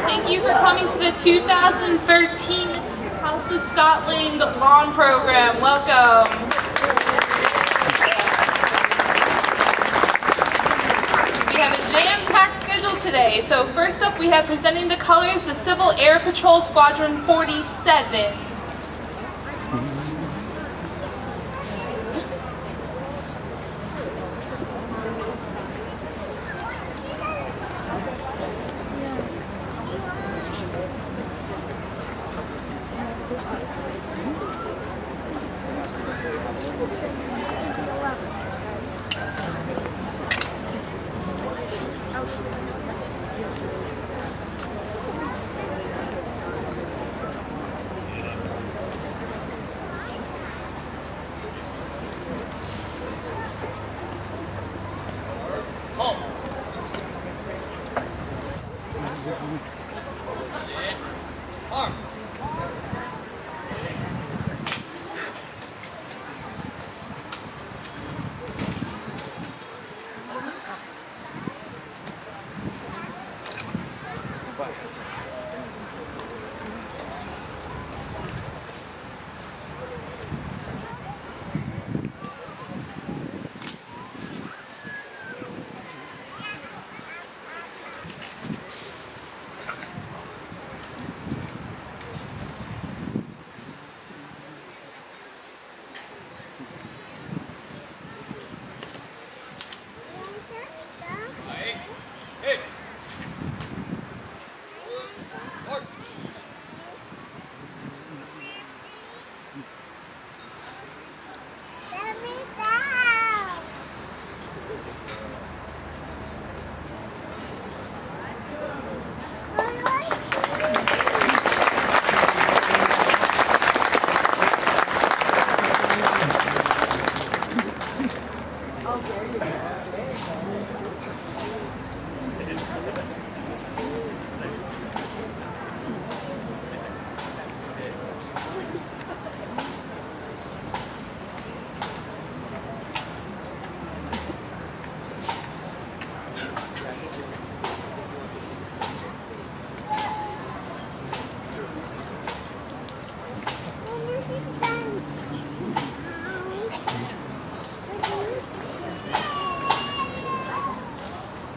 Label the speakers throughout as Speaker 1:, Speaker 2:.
Speaker 1: Thank you for coming to the 2013 House of Scotland Lawn Program. Welcome. We have a jam-packed schedule today. So first up, we have presenting the colors, the Civil Air Patrol Squadron 47.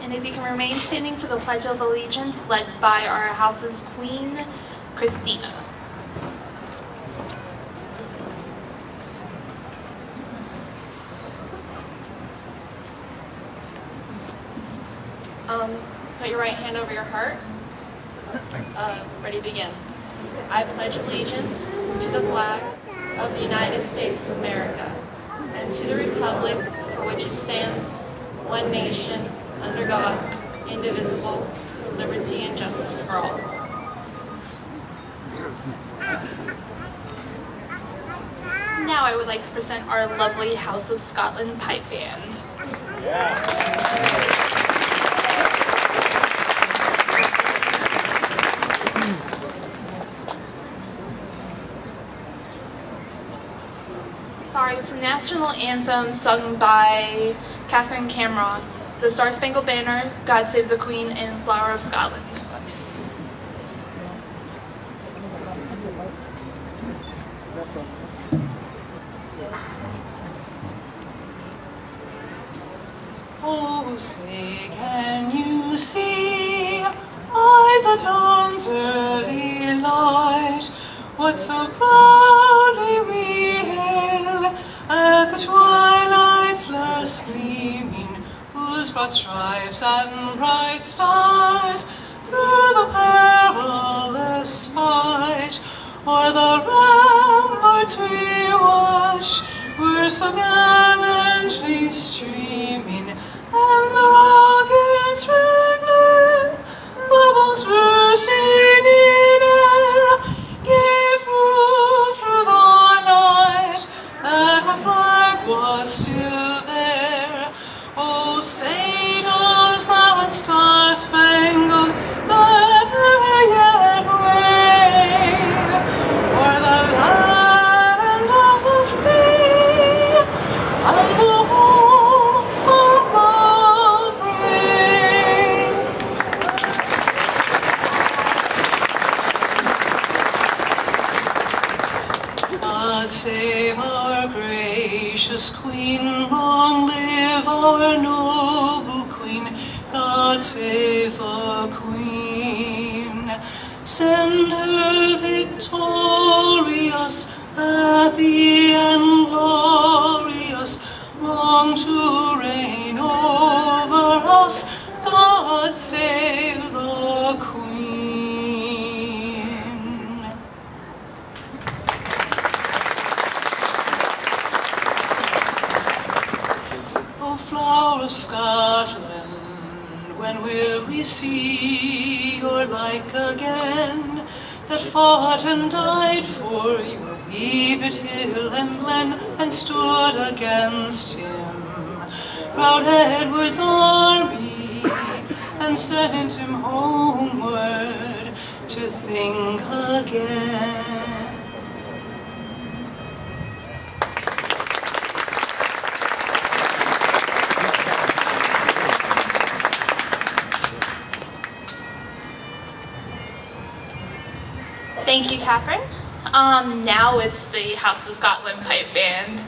Speaker 1: And if you can remain standing for the Pledge of Allegiance led by our house's Queen, Cutino. Put your right hand over your heart. Ready to begin. I pledge allegiance to the flag of the United States of America and to the republic for which it stands, one nation, under God, indivisible, with liberty and justice for all. Now I would like to present our lovely House of Scotland pipe band. Sorry, it's a national anthem sung by Catherine Camroth, the Star Spangled Banner, God Save the Queen, and Flower of Scotland.
Speaker 2: Oh, say, can you see by the dawn's early light what so proudly we hail at the twilight's last gleaming, whose broad stripes and bright stars through the perilous fight o'er the ramparts we watch were so gallantly streaming, and the rockets' red glare, bubbles bursting in air, gave proof through the night that our flag was still there. Oh, say does that star-spangled banner yet wave o'er the land of the free, save our gracious Queen, long live our noble Queen. God save the Queen. Send her victorious, happy and glorious, long to reign over us. God save the Queen. O flower of Scotland, when will we see your like again, that fought and died for your wee-bit hill and glen, and stood against him, proud Edward's army, and sent him homeward to think again.
Speaker 1: Thank you, Catherine. Now it's the House of Scotland Pipe Band.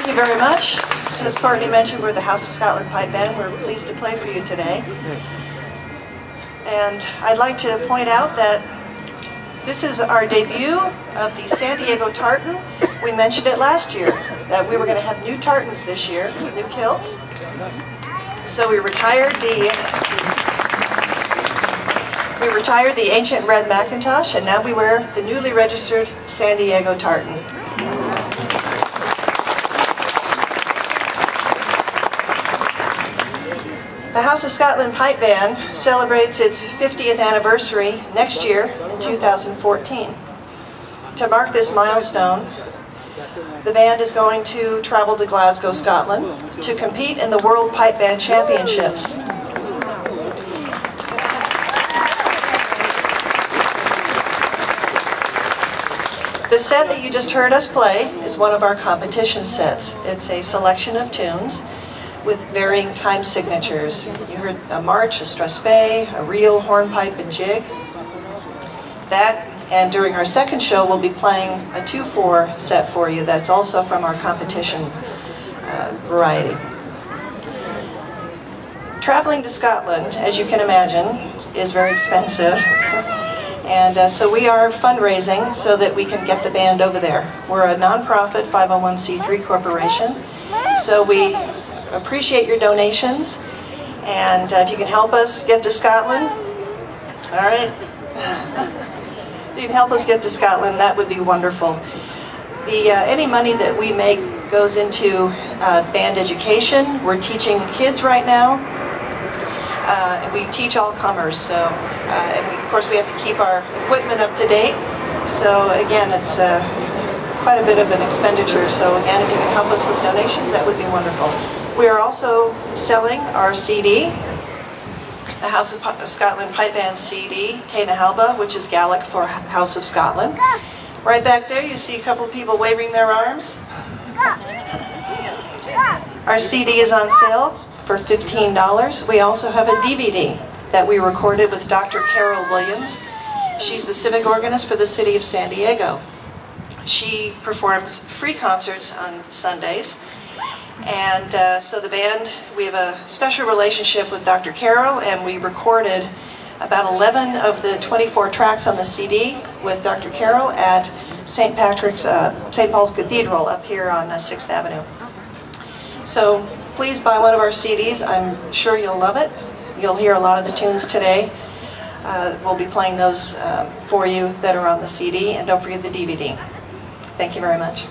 Speaker 3: Thank you very much. As Courtney mentioned, we're the House of Scotland Pipe Band. We're pleased to play for you today. And I'd like to point out that this is our debut of the San Diego tartan. We mentioned it last year, that we were going to have new tartans this year, new kilts. So we retired the ancient red Macintosh, and now we wear the newly registered San Diego tartan. The House of Scotland Pipe Band celebrates its 50th anniversary next year in 2014. To mark this milestone, the band is going to travel to Glasgow, Scotland to compete in the World Pipe Band Championships. The set that you just heard us play is one of our competition sets. It's a selection of tunes with varying time signatures. You heard a march, a strathspey, a reel, hornpipe, and jig. That, and during our second show, we'll be playing a 2/4 set for you that's also from our competition variety. Traveling to Scotland, as you can imagine, is very expensive. And so we are fundraising so that we can get the band over there. We're a nonprofit 501c3 corporation, so we appreciate your donations, and if you can help us get to Scotland, all right, if you can help us get to Scotland, that would be wonderful. Any money that we make goes into band education. We're teaching kids right now, and we teach all comers, so, and of course we have to keep our equipment up to date, so again, it's quite a bit of an expenditure, so again, if you can help us with donations, that would be wonderful. We are also selling our CD, the House of Scotland Pipe Band CD, Taina Halba, which is Gaelic for House of Scotland. Right back there, you see a couple of people waving their arms. Our CD is on sale for $15. We also have a DVD that we recorded with Dr. Carol Williams. She's the civic organist for the city of San Diego. She performs free concerts on Sundays. And so the band, we have a special relationship with Dr. Carroll, and we recorded about 11 of the 24 tracks on the CD with Dr. Carroll at St. Paul's Cathedral up here on 6th Avenue. So please buy one of our CDs. I'm sure you'll love it. You'll hear a lot of the tunes today. We'll be playing those for you that are on the CD, and don't forget the DVD. Thank you very much.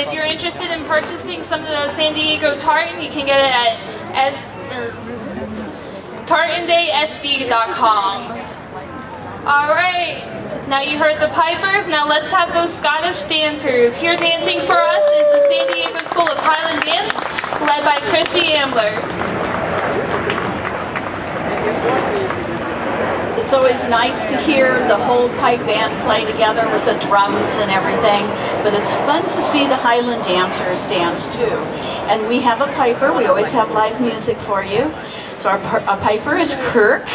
Speaker 1: if you're interested in purchasing some of the San Diego tartan, you can get it at tartandaysd.com. Alright, now you heard the pipers, now let's have those Scottish dancers. Here dancing for us is the San Diego School of Highland Dance, led by Christy Ambler.
Speaker 4: It's always nice to hear the whole pipe band play together with the drums and everything, but it's fun to see the Highland dancers dance too. And we have a piper, we always have live music for you. So our piper is Kirk,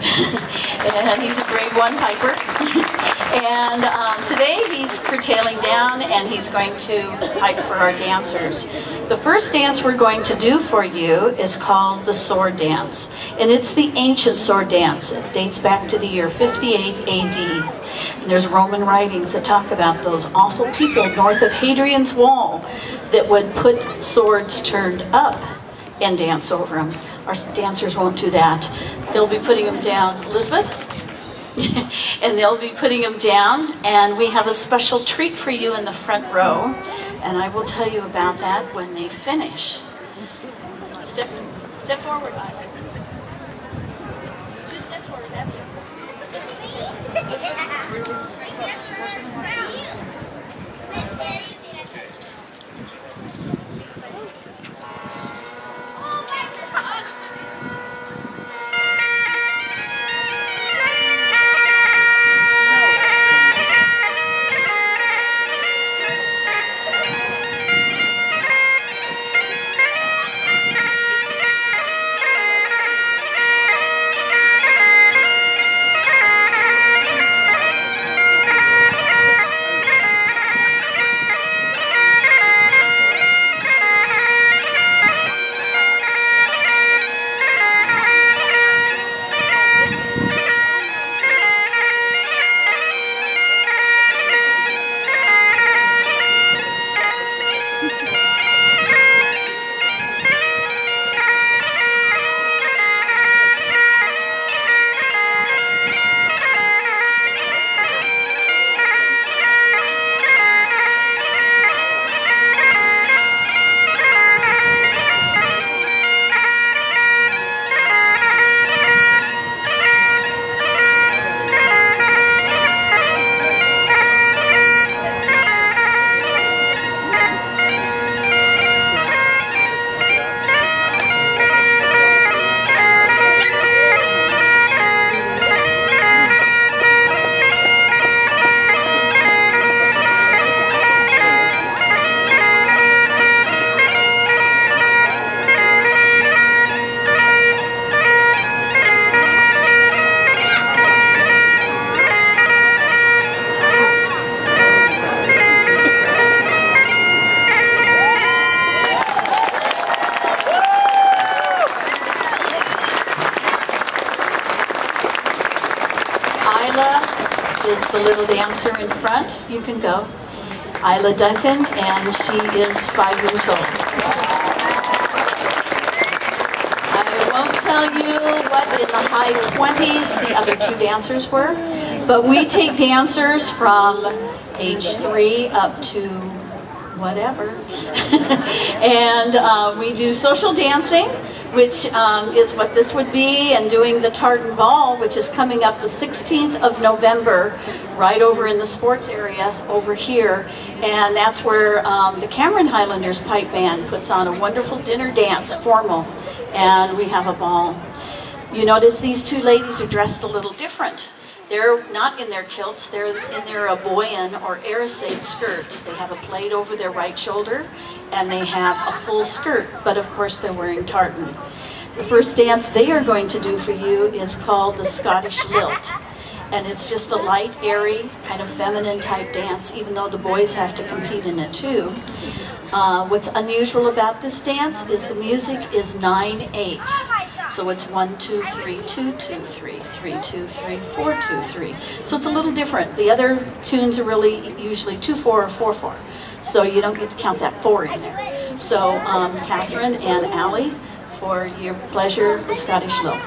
Speaker 4: and he's a grade 1 piper. And today he's curtailing down and he's going to pipe for our dancers. The first dance we're going to do for you is called the sword dance. And it's the ancient sword dance. It dates back to the year 58 AD. And there's Roman writings that talk about those awful people north of Hadrian's Wall that would put swords turned up and dance over them. Our dancers won't do that. They'll be putting them down. Elizabeth? And they'll be putting them down, and we have a special treat for you in the front row, and I will tell you about that when they finish. Step forward. 2 steps forward, that's it. Is the little dancer in front. You can go. Isla Duncan, and she is 5 years old. I won't tell you what in the high 20s the other 2 dancers were, but we take dancers from age 3 up to whatever. And we do social dancing, which is what this would be, and doing the Tartan Ball, which is coming up the 16th of November, right over in the sports area over here. And that's where the Cameron Highlanders Pipe Band puts on a wonderful dinner dance, formal, and we have a ball. You notice these 2 ladies are dressed a little different. They're not in their kilts, they're in their aboyan or arisade skirts. They have a plait over their right shoulder, and they have a full skirt, but of course they're wearing tartan. The first dance they are going to do for you is called the Scottish Lilt. And it's just a light, airy, kind of feminine type dance, even though the boys have to compete in it too. What's unusual about this dance is the music is 9/8. So it's 1, 2, 3, 2, 2, 3, 3, 2, 3, 4, 2, 3. So it's a little different. The other tunes are really usually 2, 4, or 4, 4. So you don't get to count that 4 in there. So Catherine and Allie, for your pleasure, the Scottish Lilt.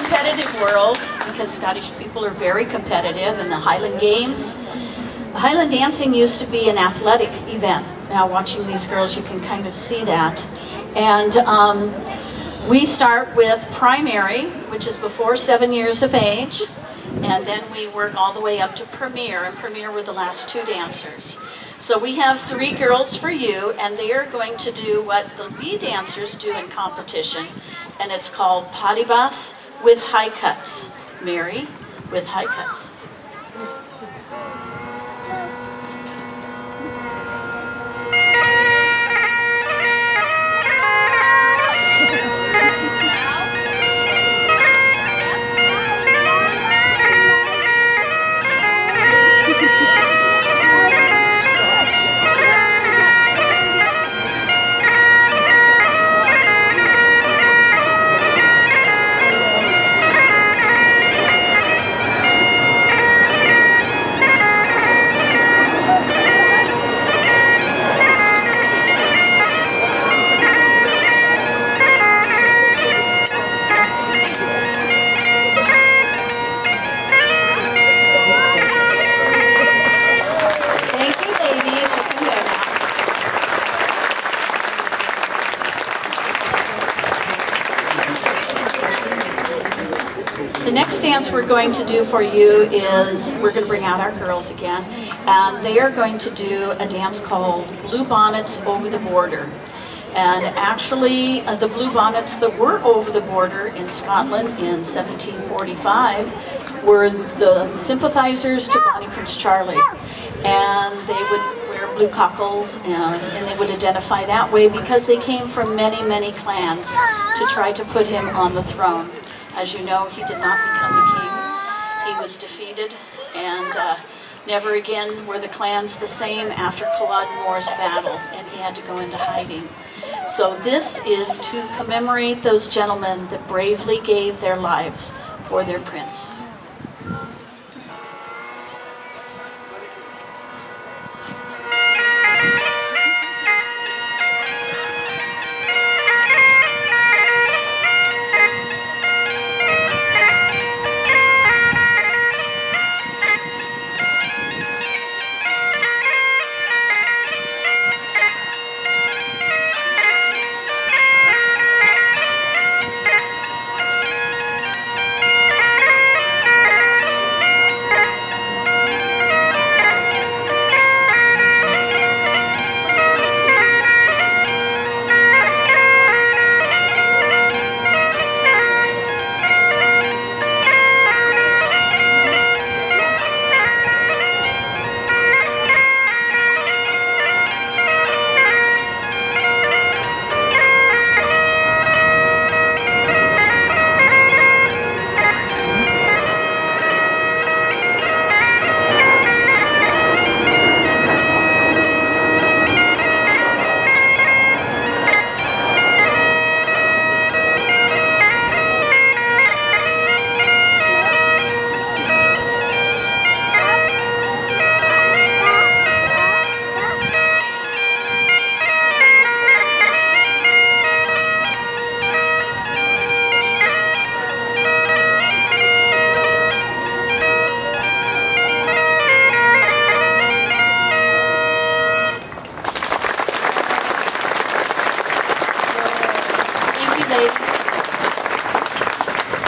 Speaker 4: competitive world, because Scottish people are very competitive in the Highland Games, Highland dancing used to be an athletic event. Now watching these girls, you can kind of see that. And we start with primary, which is before 7 years of age, and then we work all the way up to premier, and premier were the last 2 dancers. So we have 3 girls for you, and they are going to do what the lead dancers do in competition, and it's called potty bus with high cuts. Mary with high cuts. The next dance we're going to do for you is, we're going to bring out our girls again, and they are going to do a dance called Blue Bonnets Over the Border. And actually, the Blue Bonnets that were over the border in Scotland in 1745 were the sympathizers to Bonnie Prince Charlie. And they would wear blue cockles, and they would identify that way because they came from many, many clans to try to put him on the throne. As you know, he did not become the king. He was defeated, and never again were the clans the same after Culloden Moor's battle, and he had to go into hiding. So this is to commemorate those gentlemen that bravely gave their lives for their prince.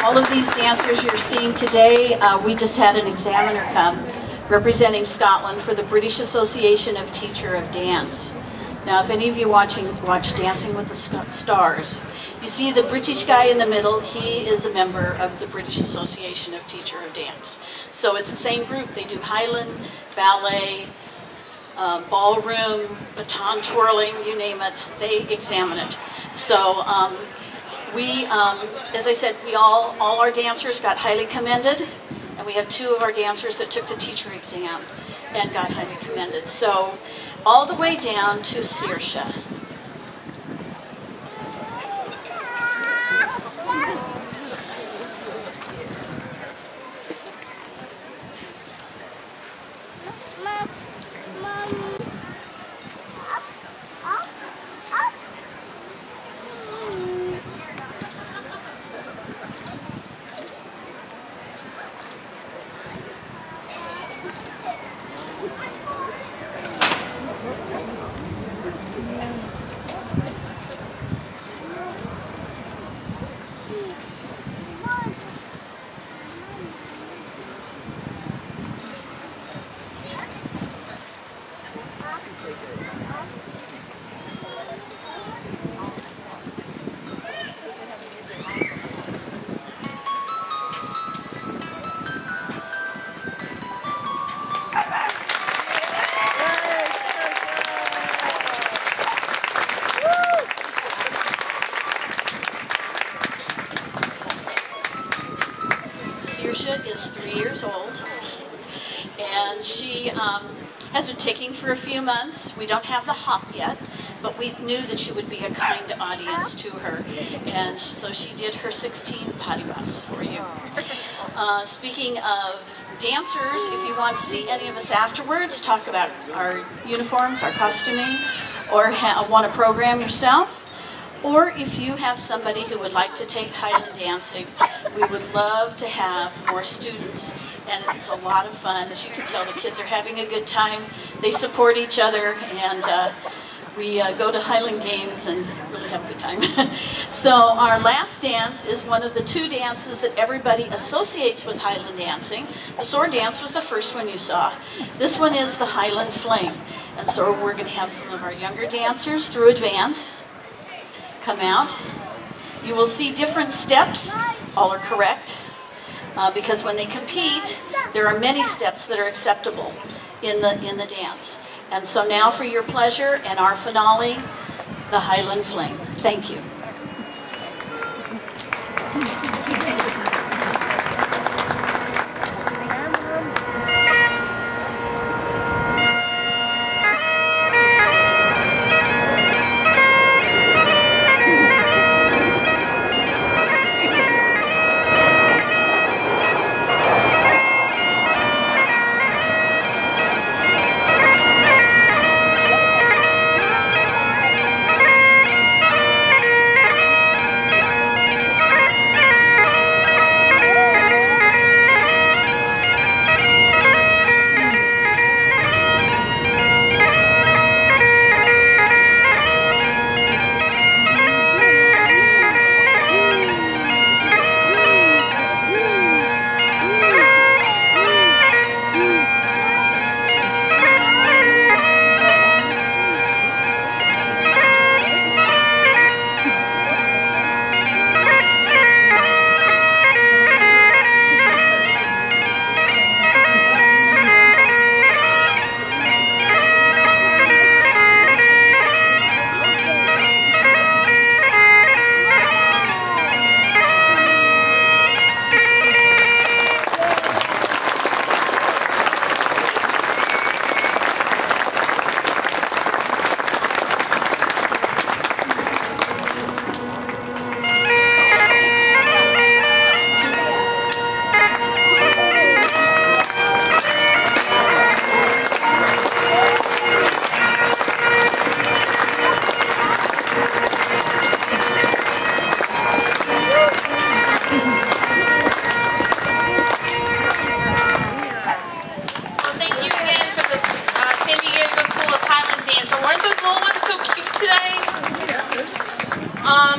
Speaker 4: All of these dancers you're seeing today, we just had an examiner come representing Scotland for the British Association of Teacher of Dance. Now, if any of you watch Dancing with the Stars, you see the British guy in the middle. He is a member of the British Association of Teacher of Dance. So it's the same group. They do Highland, ballet, ballroom, baton twirling, you name it, they examine it. So as I said, all our dancers got highly commended, and we have 2 of our dancers that took the teacher exam and got highly commended. So all the way down to Saoirse. Is 3 years old, and she has been taking for a few months. We don't have the hop yet, but we knew that she would be a kind audience to her, and so she did her 16 potty bus for you. Speaking of dancers, if you want to see any of us afterwards, talk about our uniforms, our costuming, or want to program yourself, or if you have somebody who would like to take Highland dancing, we would love to have more students, and it's a lot of fun. As you can tell, the kids are having a good time. They support each other, and we go to Highland games and really have a good time. So our last dance is one of the 2 dances that everybody associates with Highland dancing. The sword dance was the first one you saw. This one is the Highland fling, and so we're going to have some of our younger dancers through advance come out. You will see different steps. All are correct, because when they compete, there are many steps that are acceptable in the dance. And so now for your pleasure and our finale, the Highland Fling. Thank you.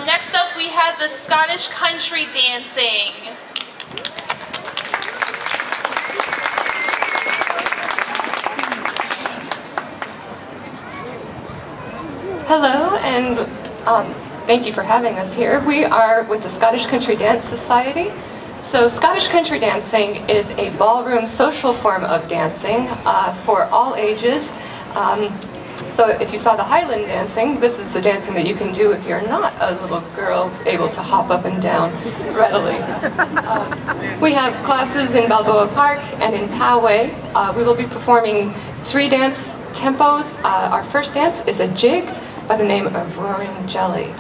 Speaker 1: Next up we have the Scottish country dancing.
Speaker 5: Hello, and thank you for having us here. We are with the Scottish Country Dance Society. So Scottish country dancing is a ballroom social form of dancing for all ages. So if you saw the Highland dancing, this is the dancing that you can do if you're not a little girl able to hop up and down readily. We have classes in Balboa Park and in Poway. We will be performing 3 dance tempos. Our first dance is a jig by the name of Roaring Jelly.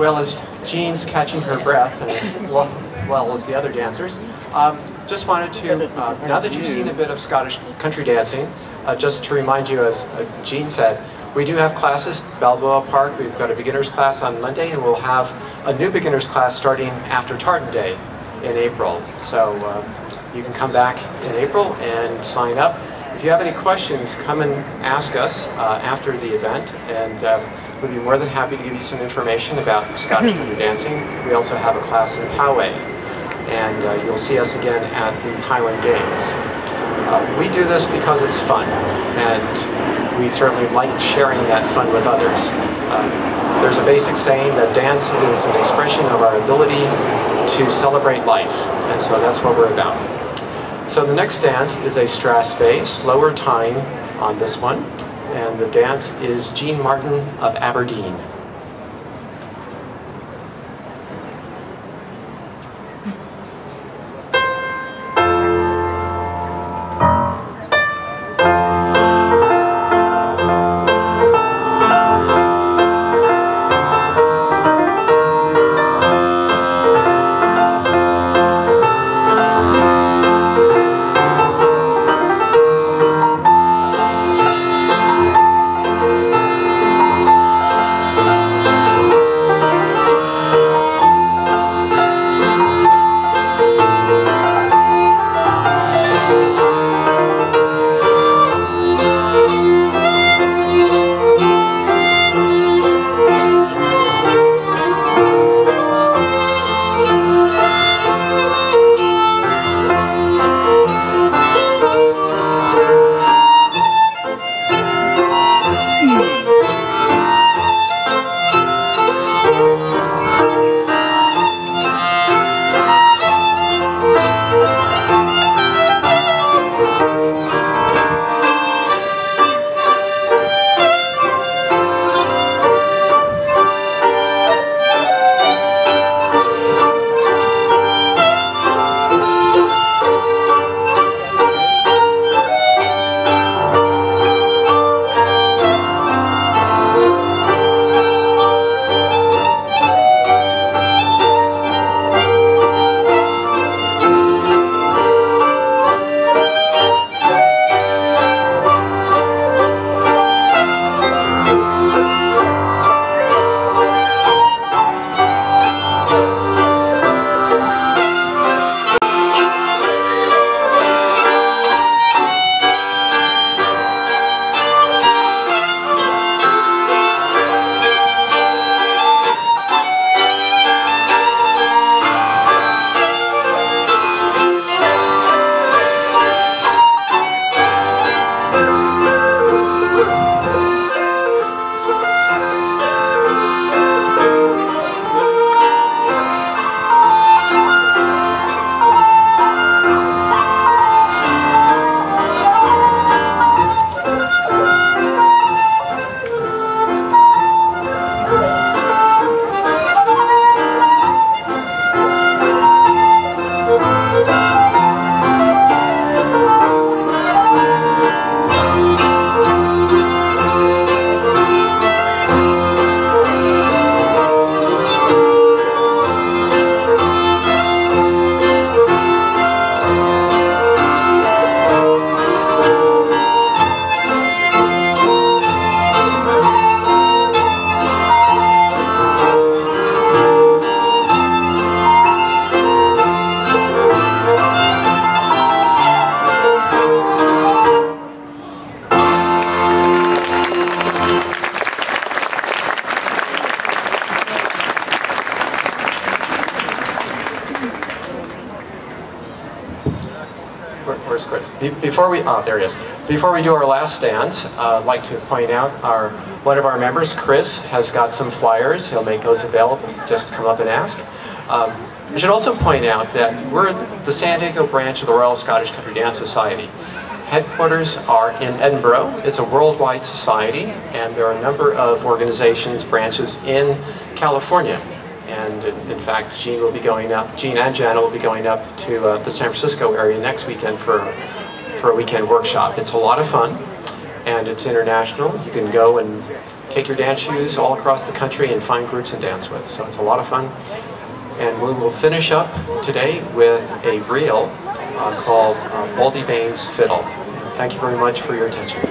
Speaker 6: well as Jean's catching her breath, and as well as the other dancers, just wanted to, now that you've seen a bit of Scottish country dancing, just to remind you, as Jean said, we do have classes at Balboa Park. We've got a beginner's class on Monday, and we'll have a new beginner's class starting after Tartan Day in April. So you can come back in April and sign up. If you have any questions, come and ask us after the event, and we'd be more than happy to give you some information about Scottish country dancing. We also have a class in Poway, and you'll see us again at the Highland Games. We do this because it's fun, and we certainly like sharing that fun with others. There's a basic saying that dance is an expression of our ability to celebrate life, and so that's what we're about. So the next dance is a strathspey, slower time on this one, and the dance is Jean Martin of Aberdeen. Where's Chris? Before we do our last dance, I'd like to point out one of our members, Chris, has got some flyers. He'll make those available. Just come up and ask. I should also point out that we're the San Diego branch of the Royal Scottish Country Dance Society. Headquarters are in Edinburgh. It's a worldwide society, and there are a number of organizations, branches in California. And in fact, Jean and Jana will be going up to the San Francisco area next weekend for a weekend workshop. It's a lot of fun, and it's international. You can go and take your dance shoes all across the country and find groups and dance with. So it's a lot of fun. And we will finish up today with a reel called Baldy Bain's Fiddle. Thank you very much for your attention.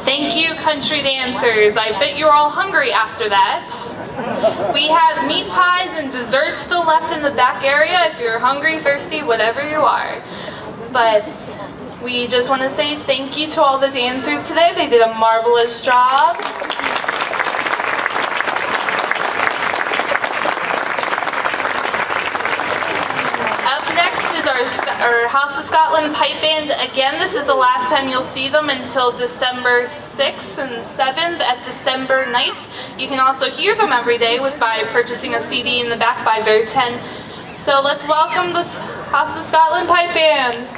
Speaker 1: Thank you, country dancers. I bet you're all hungry after that. We have meat pies and desserts still left in the back area if you're hungry, thirsty, whatever you are. But we just want to say thank you to all the dancers today. They did a marvelous job. Our House of Scotland Pipe Band. Again, this is the last time you'll see them until December 6th and 7th at December nights. You can also hear them every day by purchasing a CD in the back by Ver 10. So let's welcome the House of Scotland Pipe Band.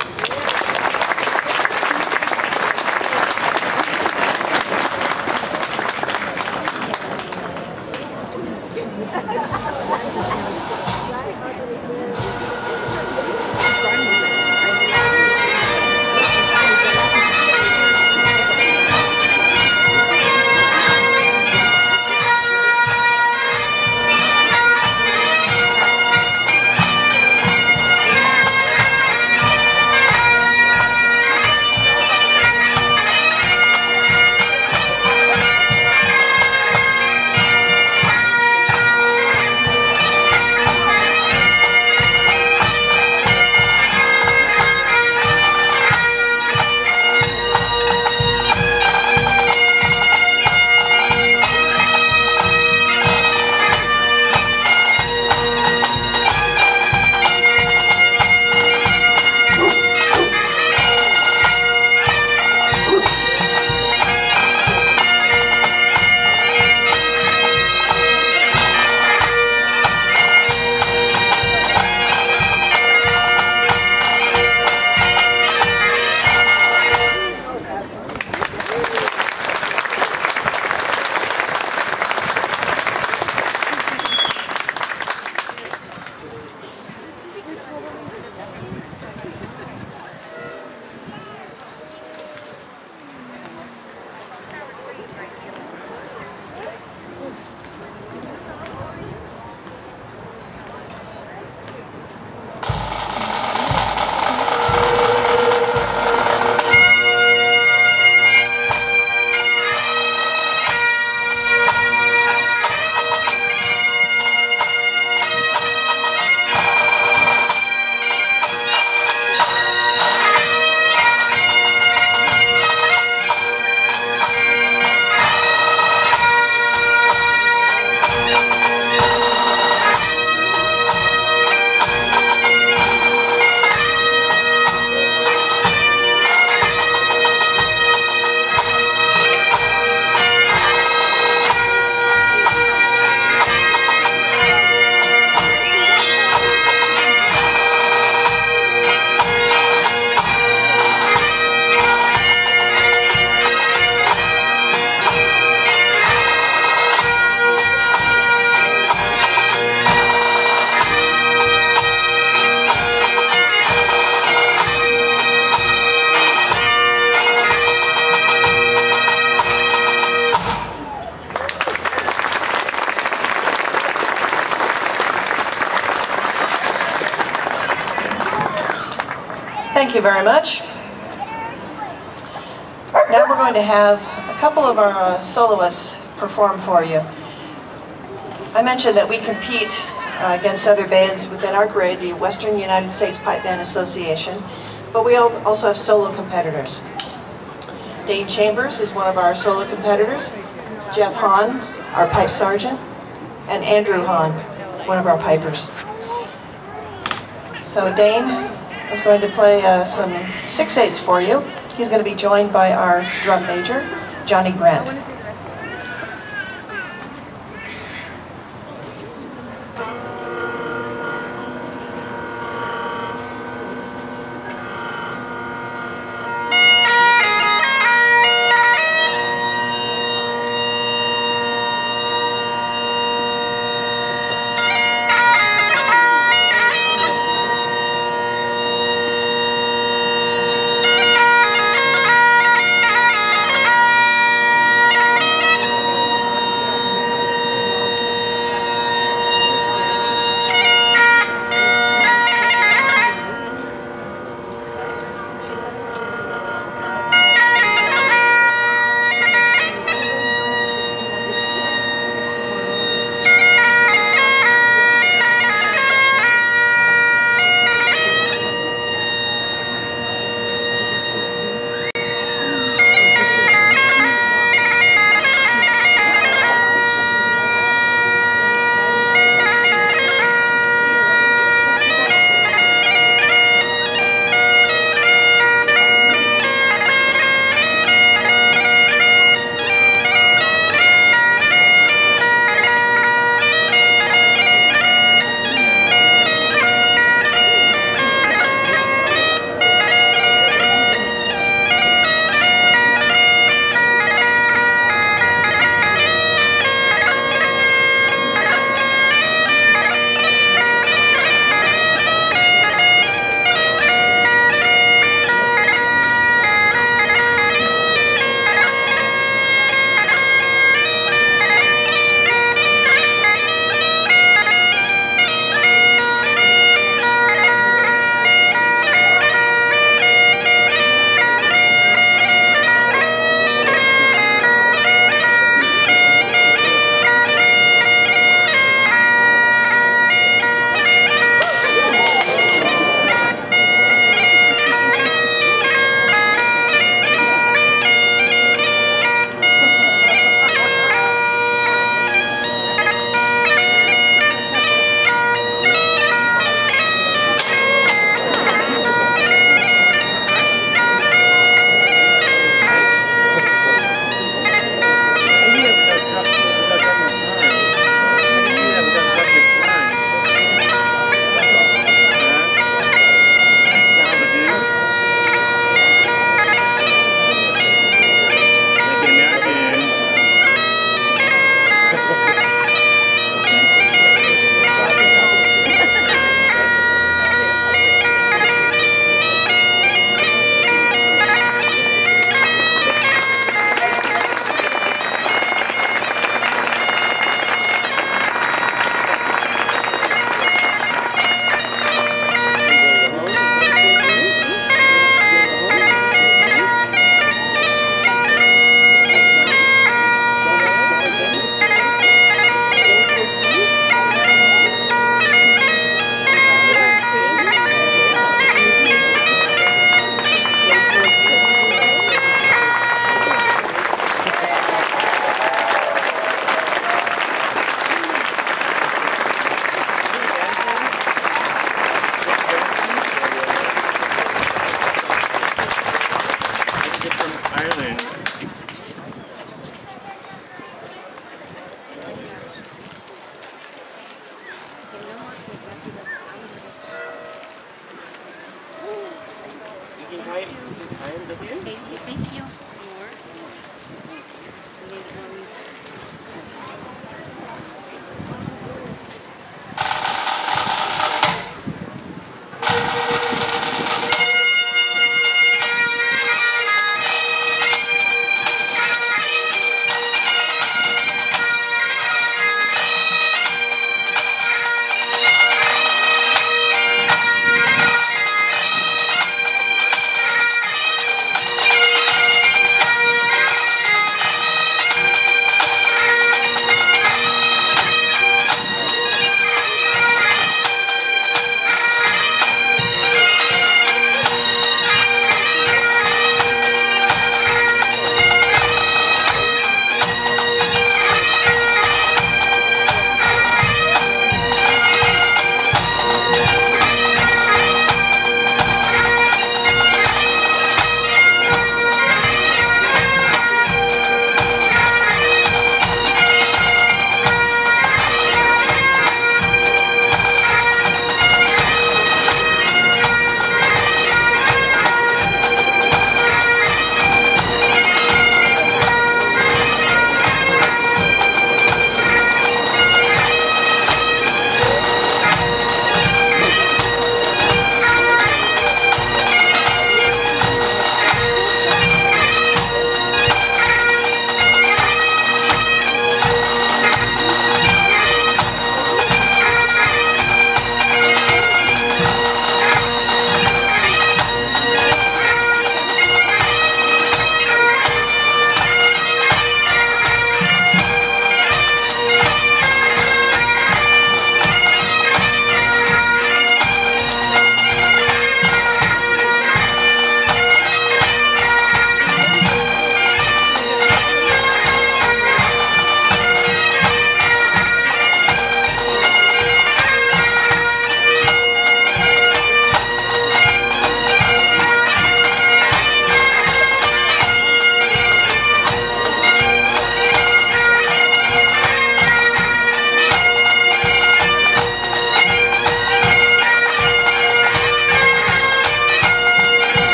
Speaker 3: you very much. Now we're going to have a couple of our soloists perform for you. I mentioned that we compete against other bands within our grade, the Western United States Pipe Band Association, but we also have solo competitors. Dane Chambers is one of our solo competitors, Jeff Hahn, our pipe sergeant, and Andrew Hahn, one of our pipers. So Dane is going to play some 6/8 for you. He's going to be joined by our drum major, Johnny Grant.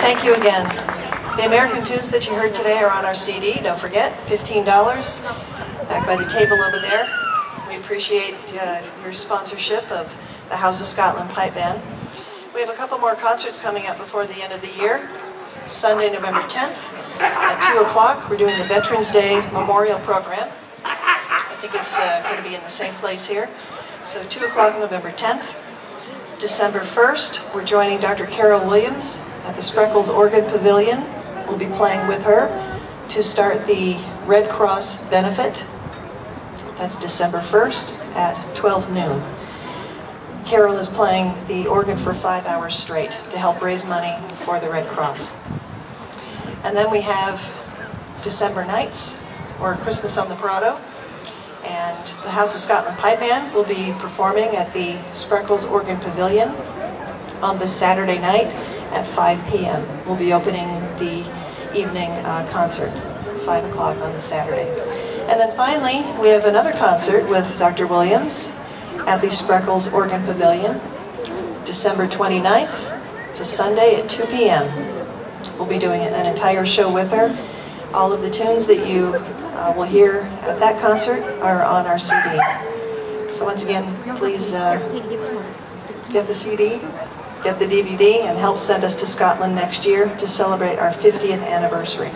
Speaker 3: Thank you again. The American tunes that you heard today are on our CD. Don't forget, $15, back by the table over there. We appreciate your sponsorship of the House of Scotland Pipe Band. We have a couple more concerts coming up before the end of the year. Sunday, November 10th at 2 o'clock, we're doing the Veterans Day Memorial Program. I think it's going to be in the same place here. So 2 o'clock November 10th. December 1st, we're joining Dr. Carol Williams at the Spreckles Organ Pavilion. We'll be playing with her to start the Red Cross benefit. That's December 1st at 12 noon. Carol is playing the organ for 5 hours straight to help raise money for the Red Cross. And then we have December nights, or Christmas on the Prado, and the House of Scotland Pipe Band will be performing at the Spreckles Organ Pavilion on this Saturday night at 5 p.m. We'll be opening the evening concert, 5 o'clock on the Saturday. And then finally, we have another concert with Dr. Williams at the Spreckles Organ Pavilion, December 29th. It's a Sunday at 2 p.m. We'll be doing an entire show with her. All of the tunes that you will hear at that concert are on our CD. So once again, please get the CD, get the DVD, and help send us to Scotland next year to celebrate our 50th anniversary.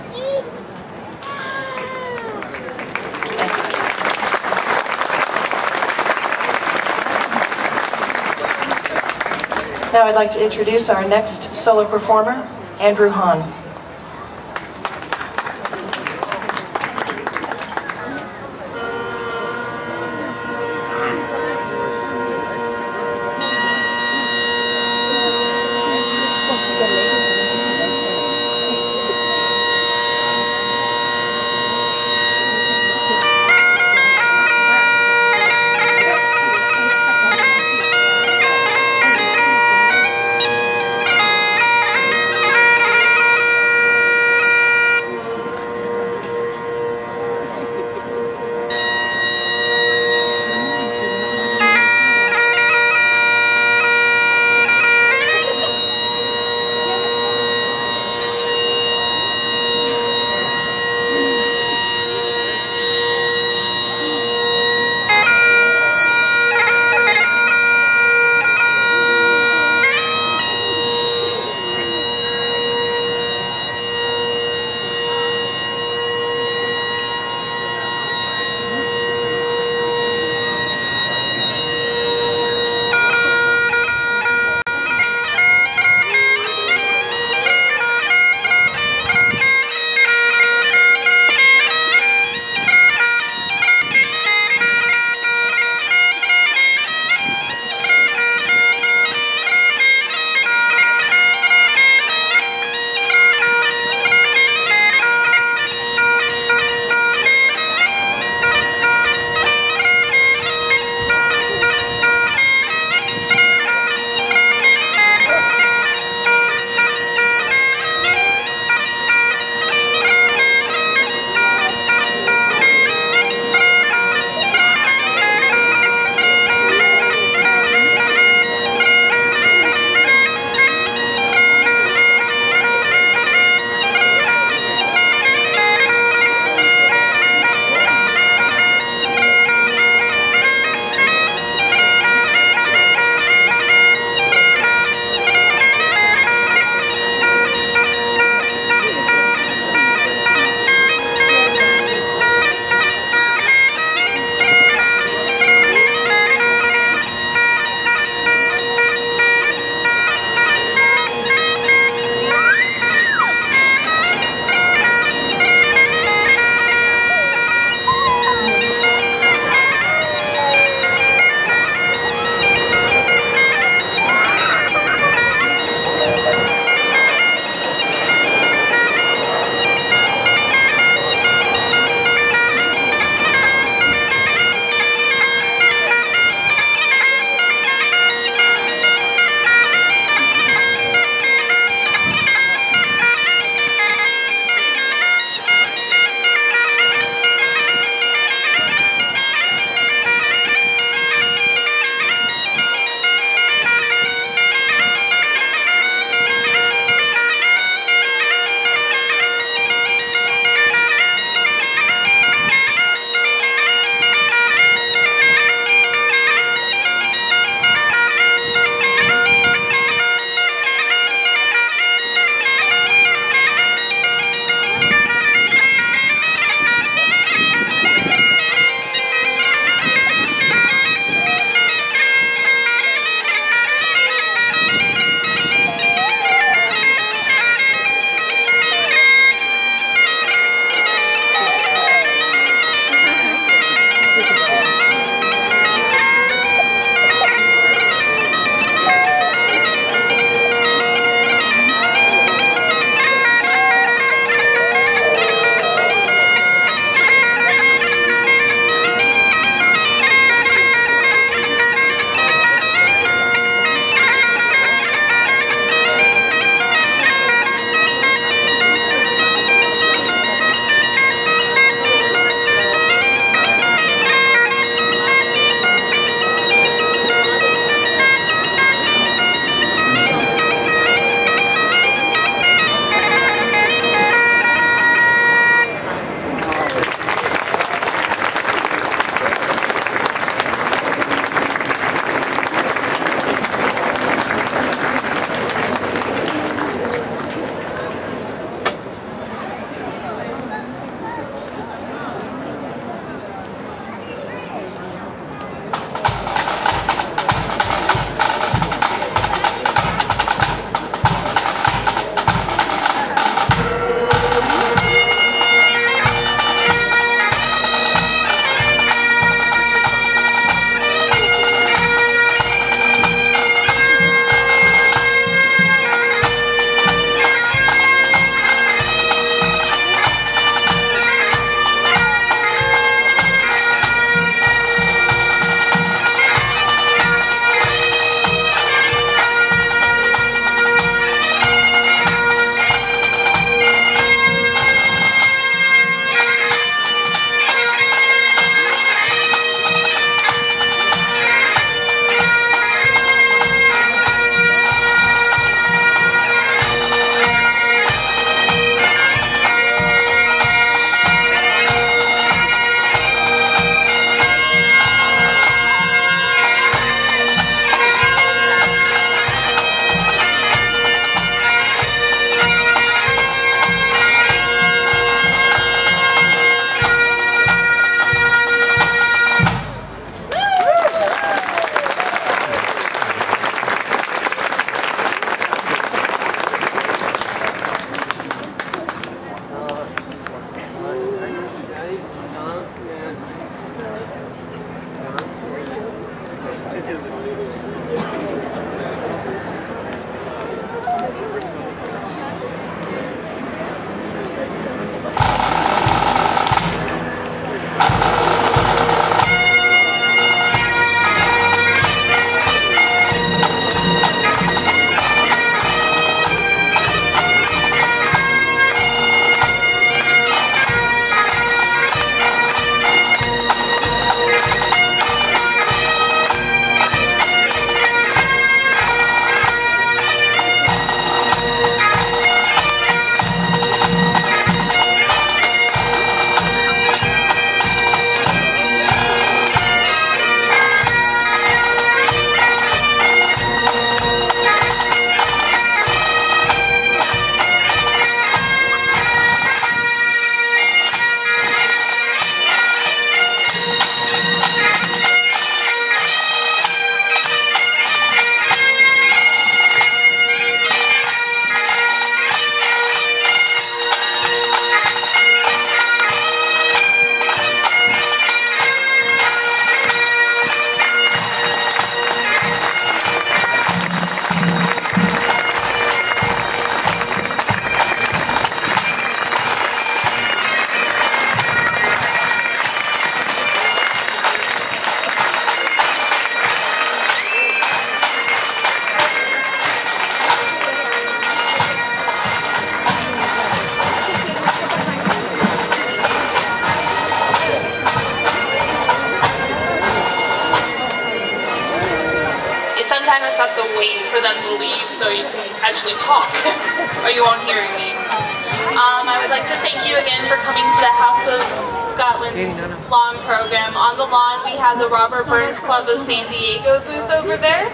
Speaker 3: Now I'd like to introduce our next solo performer, Andrew Hahn.
Speaker 1: Sometimes I have to wait for them to leave so you can actually talk, or you won't hear me. I would like to thank you again for coming to the House of Scotland's lawn program. On the lawn we have the Robert Burns Club of San Diego booth over there.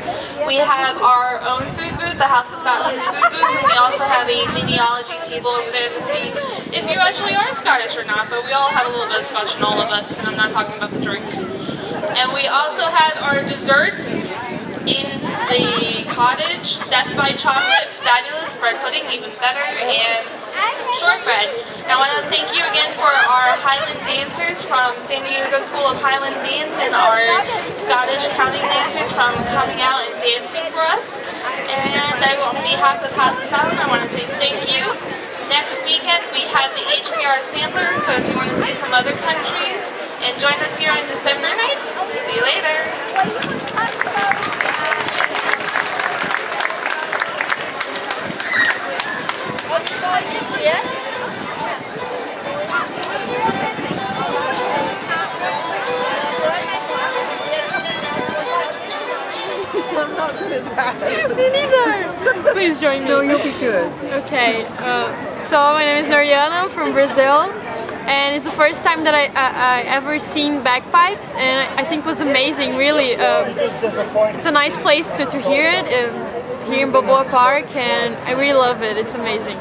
Speaker 1: We have our own food booth, the House of Scotland's food booth, and we also have a genealogy table over there to see if you actually are Scottish or not, but we all have a little bit of Scotch in all of us, and I'm not talking about the drink. And we also have our desserts in the cottage, Death by Chocolate, fabulous bread pudding, even better, and shortbread. Now I want to thank you again for our Highland dancers from San Diego School of Highland Dance and our Scottish counting dancers from coming out and dancing for us. And on behalf of House of Scotland, I want to say thank you. Next weekend we have the HPR Sampler, so if you want to see some other countries, and join us here on December nights. See you later.
Speaker 7: Me neither. Please join me.
Speaker 8: No, you'll be good.
Speaker 7: Okay. So my name is Mariana. I'm from Brazil, and it's the first time that I ever seen bagpipes, and I think it was amazing. Really, it's a nice place to hear it here in Balboa Park, and I really love it. It's amazing.